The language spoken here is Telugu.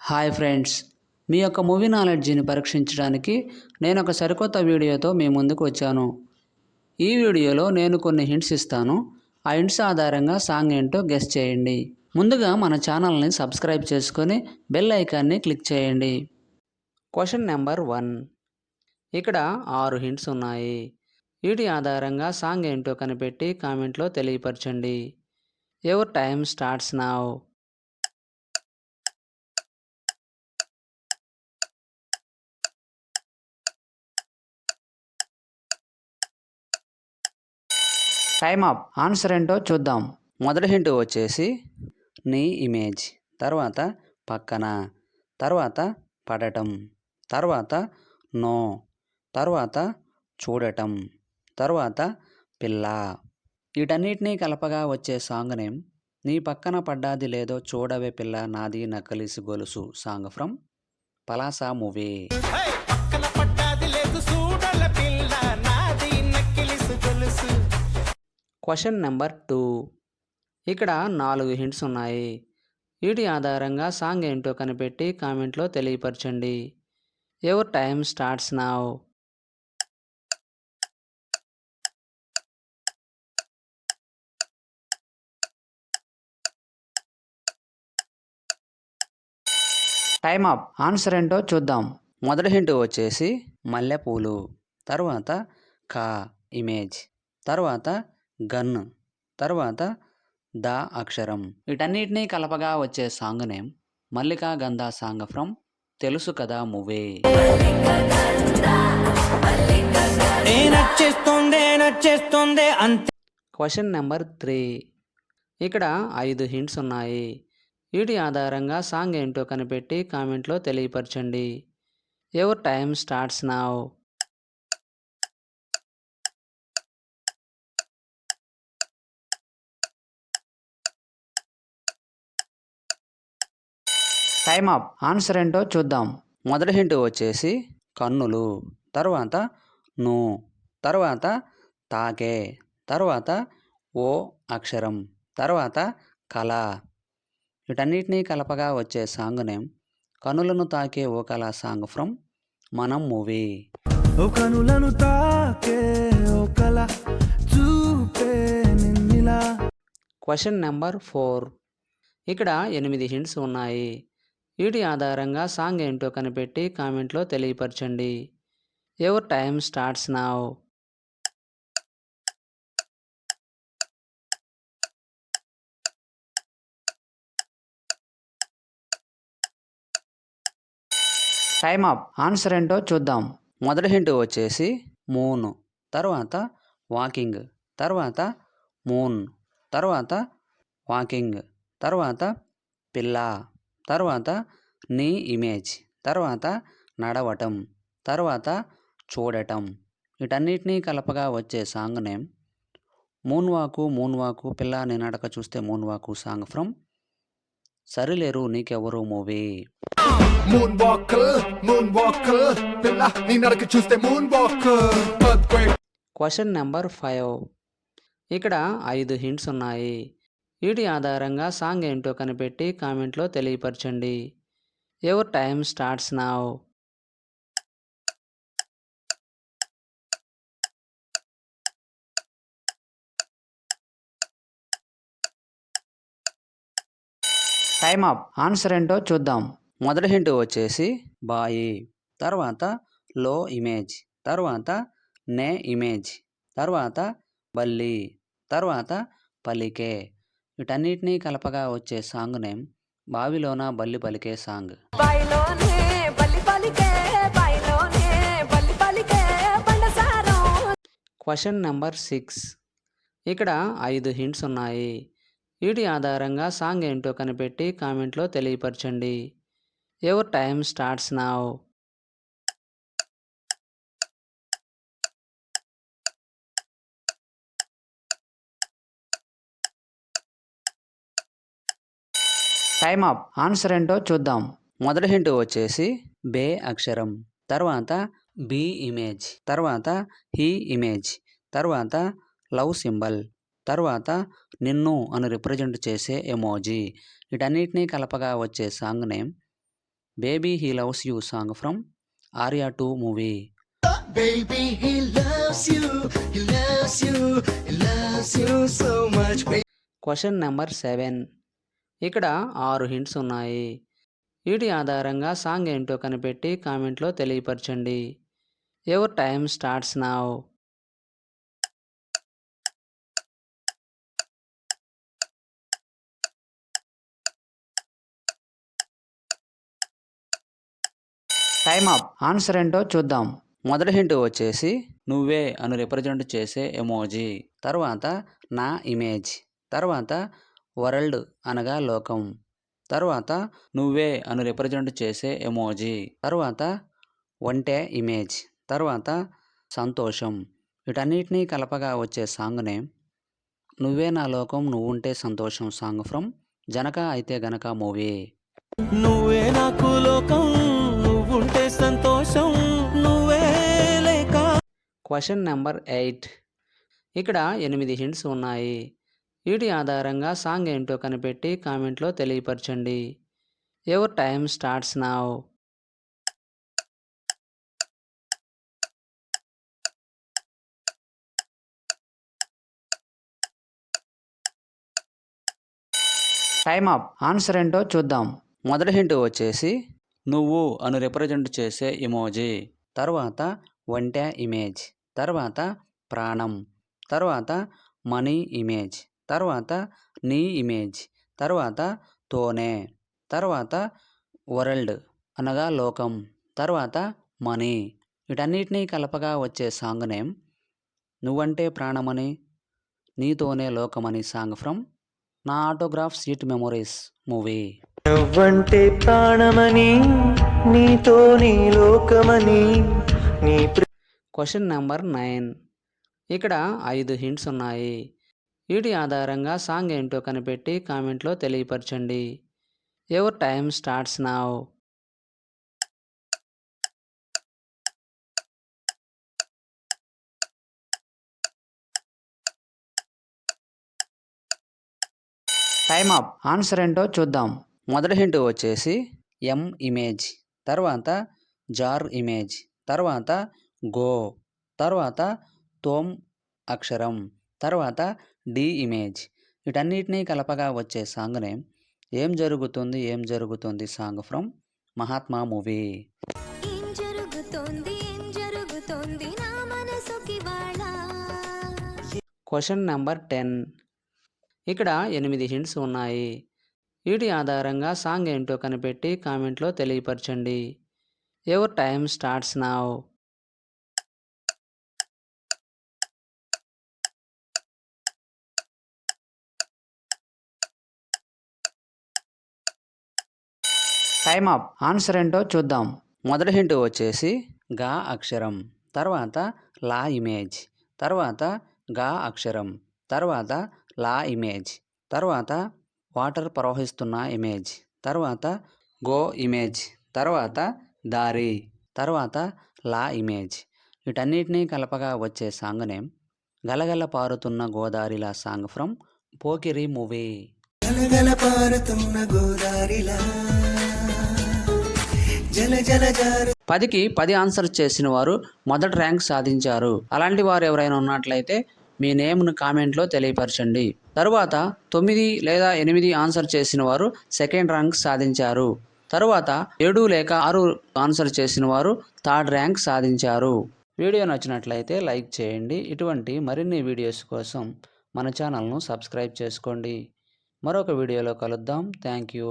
హాయ్ ఫ్రెండ్స్, మీ యొక్క మూవీ నాలెడ్జిని పరీక్షించడానికి నేను ఒక సరికొత్త వీడియోతో మీ ముందుకు వచ్చాను. ఈ వీడియోలో నేను కొన్ని హింట్స్ ఇస్తాను. ఆ హింట్స్ ఆధారంగా సాంగ్ ఏంటో గెస్ చేయండి. ముందుగా మన ఛానల్ని సబ్స్క్రైబ్ చేసుకొని బెల్ ఐకాన్ని క్లిక్ చేయండి. Question number 1. ఇక్కడ 6 హింట్స్ ఉన్నాయి. వీటి ఆధారంగా సాంగ్ ఏంటో కనిపెట్టి కామెంట్లో తెలియపరచండి. Your time starts now. Time up. Answer ఏంటో చూద్దాం. మొదటి హింట్ వచ్చేసి నీ ఇమేజ్, తర్వాత పక్కన, తర్వాత పడటం, తర్వాత నో, తర్వాత చూడటం, తర్వాత పిల్ల. వీటన్నిటినీ కలపగా వచ్చే సాంగ్ నేమ్ నీ పక్కన పడ్డాది లేదో చూడవే పిల్ల నాది నకలిసి గొలుసు song from Palasa movie. Question number 2. ఇక్కడ 4 హింట్స్ ఉన్నాయి. వీటి ఆధారంగా సాంగ్ ఏంటో కనిపెట్టి కామెంట్లో తెలియపరచండి. Your time starts now. Time up. Answer ఏంటో చూద్దాం. మొదటి హింట్ వచ్చేసి మల్లెపూలు, తర్వాత కా ఇమేజ్, తర్వాత గన్, తర్వాత ద అక్షరం. వీటన్నిటినీ కలపగా వచ్చే సాంగ్ నేమ్ మల్లికా గంధ సాంగ్ ఫ్రమ్ తెలుసు కదా మూవీ. Question number 3. ఇక్కడ 5 హింట్స్ ఉన్నాయి. వీటి ఆధారంగా సాంగ్ ఏంటో కనిపెట్టి కామెంట్లో తెలియపరచండి. Your time starts now. Time up. Answer ఏంటో చూద్దాం. మొదటి హింట్ వచ్చేసి కన్నులు, తర్వాత ను, తర్వాత తాకే, తర్వాత ఓ అక్షరం, తర్వాత కళ. వీటన్నిటినీ కలపగా వచ్చే సాంగ్ నేమ్ కనులను తాకే ఓ కళ సాంగ్ ఫ్రమ్ మనం మూవీ. Question number 4. ఇక్కడ 8 హింట్స్ ఉన్నాయి. వీటి ఆధారంగా సాంగ్ ఏంటో కనిపెట్టి కామెంట్లో తెలియపరచండి. Your time starts now. Time up. Answer ఏంటో చూద్దాం. మొదటి హింట్ వచ్చేసి మూన్, తర్వాత వాకింగ్, తర్వాత మూన్, తర్వాత వాకింగ్, తర్వాత పిల్ల, తర్వాత నీ ఇమేజ్, తర్వాత నడవటం, తర్వాత చూడటం. వీటన్నిటినీ కలపగా వచ్చే సాంగ్ నేమ్ మూన్ వాకు పిల్ల నీ నడక చూస్తే మూన్ వాకు song from Sarileru Neekevvaru movie. Question number 5. ఇక్కడ 5 హింట్స్ ఉన్నాయి. వీటి ఆధారంగా సాంగ్ ఏంటో కనిపెట్టి కామెంట్లో తెలియపరచండి. Your time starts now. Time up. Answer ఏంటో చూద్దాం. మొదటి హింట్ వచ్చేసి బాయి, తర్వాత లో ఇమేజ్, తర్వాత నే ఇమేజ్, తర్వాత బల్లి, తర్వాత పలికే. వీటన్నిటినీ కలపగా వచ్చే సాంగ్ నేమ్ బావిలోన బల్లి పలికే సాంగ్. Question number 6. ఇక్కడ 5 హింట్స్ ఉన్నాయి. వీటి ఆధారంగా సాంగ్ ఏంటో కనిపెట్టి కామెంట్లో తెలియపరచండి. Your time starts now. Time up. Answer ఏంటో చూద్దాం. మొదటి హింట్ వచ్చేసి బే అక్షరం, తర్వాత బి ఇమేజ్, తర్వాత హీ ఇమేజ్, తర్వాత లవ్ సింబల్, తర్వాత నిన్ను అని రిప్రజెంట్ చేసే ఎమోజీ. వీటన్నిటినీ కలపగా వచ్చే song name baby he loves you song from Arya 2 movie. Baby, he loves you, he loves you, he loves you so much. Question number 7. ఇక్కడ 6 హింట్స్ ఉన్నాయి. వీటి ఆధారంగా సాంగ్ ఏంటో కనిపెట్టి కామెంట్లో తెలియపరచండి. Your time starts now. Time up. Answer ఏంటో చూద్దాం. మొదటి హింట్ వచ్చేసి నువ్వే అని రిప్రజెంట్ చేసే ఎమోజీ, తర్వాత నా ఇమేజ్, తర్వాత వరల్డ్ అనగా లోకం, తర్వాత నువ్వే అని రిప్రజెంట్ చేసే ఎమోజీ, తర్వాత ఒంటె ఇమేజ్, తర్వాత సంతోషం. వీటన్నిటినీ కలపగా వచ్చే సాంగ్ నేమ్ నువ్వే నా లోకం నువ్వుంటే సంతోషం సాంగ్ ఫ్రమ్ జనక అయితే గనక మూవీ. నువ్వే నాకు లోకం నువ్వుంటే సంతోషం నువ్వే లేక. Question number 8. ఇక్కడ 8 హింట్స్ ఉన్నాయి. వీటి ఆధారంగా సాంగ్ ఏంటో కనిపెట్టి కామెంట్లో తెలియపరచండి. Your time starts now. Time up. Answer ఏంటో చూద్దాం. మొదటి హింట్ వచ్చేసి నువ్వు అని రిప్రజెంట్ చేసే ఇమోజీ, తర్వాత ఒంటె ఇమేజ్, తర్వాత ప్రాణం, తర్వాత మనీ ఇమేజ్, తర్వాత నీ ఇమేజ్, తర్వాత తోనే, తర్వాత వరల్డ్ అనగా లోకం, తర్వాత మనీ. వీటన్నిటినీ కలపగా వచ్చే సాంగ్ నేమ్ నువ్వంటే ప్రాణమని నీతోనే లోకమని సాంగ్ ఫ్రమ్ నా ఆటోగ్రాఫ్ స్వీట్ మెమొరీస్ మూవీ. నువ్వంటే ప్రాణమని నీతో నీ లోకమని నీ. Question number 9. ఇక్కడ 5 హింట్స్ ఉన్నాయి. వీటి ఆధారంగా సాంగ్ ఏంటో కనిపెట్టి కామెంట్లో తెలియపరచండి. Your time starts now. Time up. Answer ఏంటో చూద్దాం. మొదటి హింట్ వచ్చేసి ఎం ఇమేజ్, తర్వాత జార్ ఇమేజ్, తర్వాత గో, తర్వాత తోమ్ అక్షరం, తర్వాత డి ఇమేజ్. వీటన్నిటినీ కలపగా వచ్చే సాంగ్ నేమ్ ఏం జరుగుతుంది ఏం జరుగుతుంది song from Mahatma movie. Question number 10. ఇక్కడ 8 హింట్స్ ఉన్నాయి. వీటి ఆధారంగా సాంగ్ ఏంటో కనిపెట్టి కామెంట్లో తెలియపరచండి. Your time starts now. Time up. Answer ఏంటో చూద్దాం. మొదటి హింట్ వచ్చేసి గా అక్షరం, తర్వాత లా ఇమేజ్, తర్వాత గా అక్షరం, తర్వాత లా ఇమేజ్, తర్వాత వాటర్ ప్రవహిస్తున్న ఇమేజ్, తర్వాత గో ఇమేజ్, తర్వాత దారి, తర్వాత లా ఇమేజ్. వీటన్నిటినీ కలపగా వచ్చే సాంగ్ నేమ్ గలగల పారుతున్న గోదారిలా సాంగ్ ఫ్రమ్ పోకిరి మూవీ. గలగల పారుతున్న గోదారిలా జల జల జారు. 10కి 10 ఆన్సర్ చేసిన వారు మొదటి ర్యాంక్ సాధించారు. అలాంటి వారు ఎవరైనా ఉన్నట్లయితే మీ నేమ్ను కామెంట్లో తెలియపరచండి. తరువాత 9 లేదా 8 ఆన్సర్ చేసిన వారు సెకండ్ ర్యాంక్ సాధించారు. తరువాత 7 లేక 6 ఆన్సర్ చేసిన వారు థర్డ్ ర్యాంక్ సాధించారు. వీడియో నచ్చినట్లయితే లైక్ చేయండి. ఇటువంటి మరిన్ని వీడియోస్ కోసం మన ఛానల్ను సబ్స్క్రైబ్ చేసుకోండి. మరొక వీడియోలో కలుద్దాం. Thank you.